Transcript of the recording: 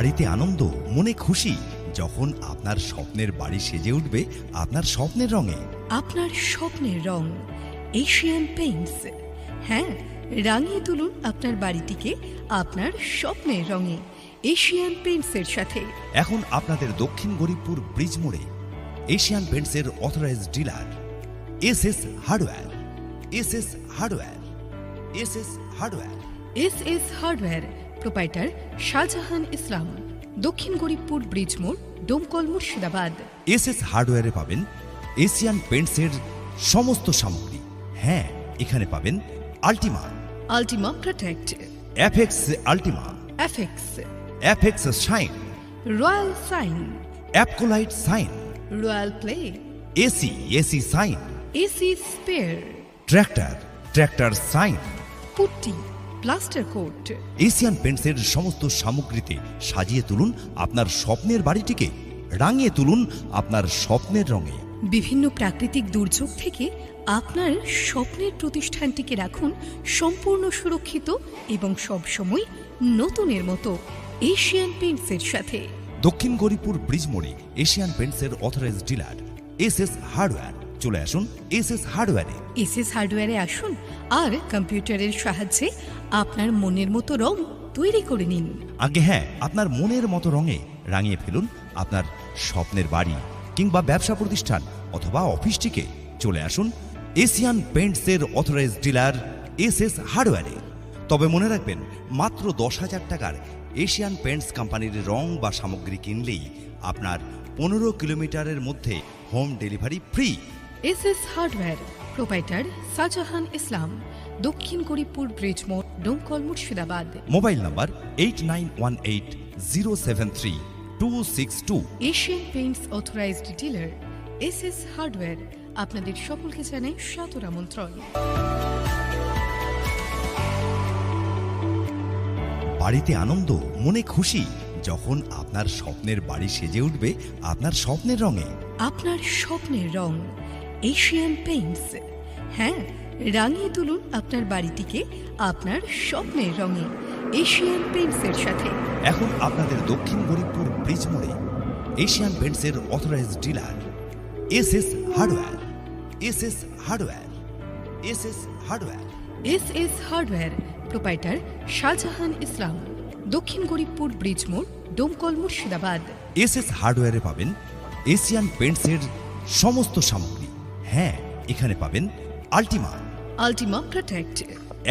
বাড়িতে আনন্দ, মনে খুশি যখন আপনার স্বপ্নের বাড়ি সেজে উঠবে আপনার স্বপ্নের রঙে। আপনার স্বপ্নের রং এশিয়ান পেইন্টস। হ্যাঁ, রাঙিয়ে তুলুন আপনার বাড়িটিকে আপনার স্বপ্নের রঙে এশিয়ান পেইন্টসের সাথে। এখন আপনাদের দক্ষিণ গরিবপুর ব্রিজ মোড়ে এশিয়ান পেইন্টসের authorised dealer SS hardware. SS hardware, SS hardware. SS hardware, proprietor Shahjahan Islam, দক্ষিণ গরিবপুর ব্রিজ মোড়, ডোমকল, মুর্শিদাবাদ। এসএস হার্ডওয়্যারে পাবেন এশিয়ান পেইন্টসের সমস্ত সামগ্রী। হ্যাঁ, এখানে পাবেন Ultima, Ultima Protect, FX Ultima, FX, FX Shine, Royale Shine, Apcolite Shine, Royale Play, AC Shine, AC Spare, Tractor Shine. Putty, plaster coat. Asian পেইন্টসের সমস্ত সামগ্রীতে সাজিয়ে তুলুন আপনার স্বপ্নের বাড়িটিকে, রাঙিয়ে তুলুন আপনার স্বপ্নের রঙে। বিভিন্ন প্রাকৃতিক দুর্যোগ থেকে আপনার স্বপ্নের প্রতিষ্ঠানটিকে রাখুন সম্পূর্ণ সুরক্ষিত এবং সবসময় নতুনের মতো এশিয়ান পেইন্টসের সাথে। দক্ষিণ গরিবপুর ব্রিজ মোড়ে এশিয়ান পেইন্টসের অথরাইজড ডিলার এসএস হার্ডওয়্যার। চলে আসুন এসএস হার্ডওয়্যারে। এসএস হার্ডওয়্যারে আসুন আর কম্পিউটারের সাহায্যে আপনার মনের মতো রং তৈরি করে নিন। আগে হ্যাঁ, আপনার মনের মতো রঙে রাঙিয়ে ফেলুন আপনার স্বপ্নের বাড়ি কিংবা ব্যবসা প্রতিষ্ঠান অথবা অফিসটিকে। চলে আসুন এশিয়ান পেইন্টসের অথরাইজড ডিলার এসএস হার্ডওয়্যারে। তবে মনে রাখবেন, মাত্র 10,000 টাকার এশিয়ান পেইন্টস কোম্পানির রং বা সামগ্রী কিনলেই আপনার 15 কিলোমিটারের মধ্যে home delivery free. SS hardware, proprietor Shahjahan Islam, দক্ষিণ গরিবপুর ব্রিজ মোড়, Domkal, Murshidabad. Mobile number 8918073262। Asian Paints authorised dealer SS hardware আপনাদের সকলকে জানাই সাদর আমন্ত্রণ। বাড়িতে আনন্দ, মনে খুশি যখন আপনার স্বপ্নের বাড়ি সেজে উঠবে আপনার স্বপ্নের রঙে। আপনার স্বপ্নের রং এশিয়ান পেইন্টস। হ্যাঁ, রাঙিয়ে তুলুন আপনার বাড়িটিকে আপনার স্বপ্নের রঙে এশিয়ান পেইন্টসের সাথে। এখন আপনাদের দক্ষিণ গরিবপুর ব্রিজ মোড়ে এশিয়ান পেইন্টসের authorised dealer SS hardware. SS hardware, SS hardware. SS hardware, proprietor Shahjahan Islam, দক্ষিণ গরিবপুর ব্রিজ মোড়, ডোমকল, মুর্শিদাবাদ। এসএস হার্ডওয়্যারে পাবেন এশিয়ান পেইন্টসের সমস্ত সামগ্রী। হ্যাঁ, এখানে পাবেন আল্টিমা, আল্টিমা প্রোটেক্ট,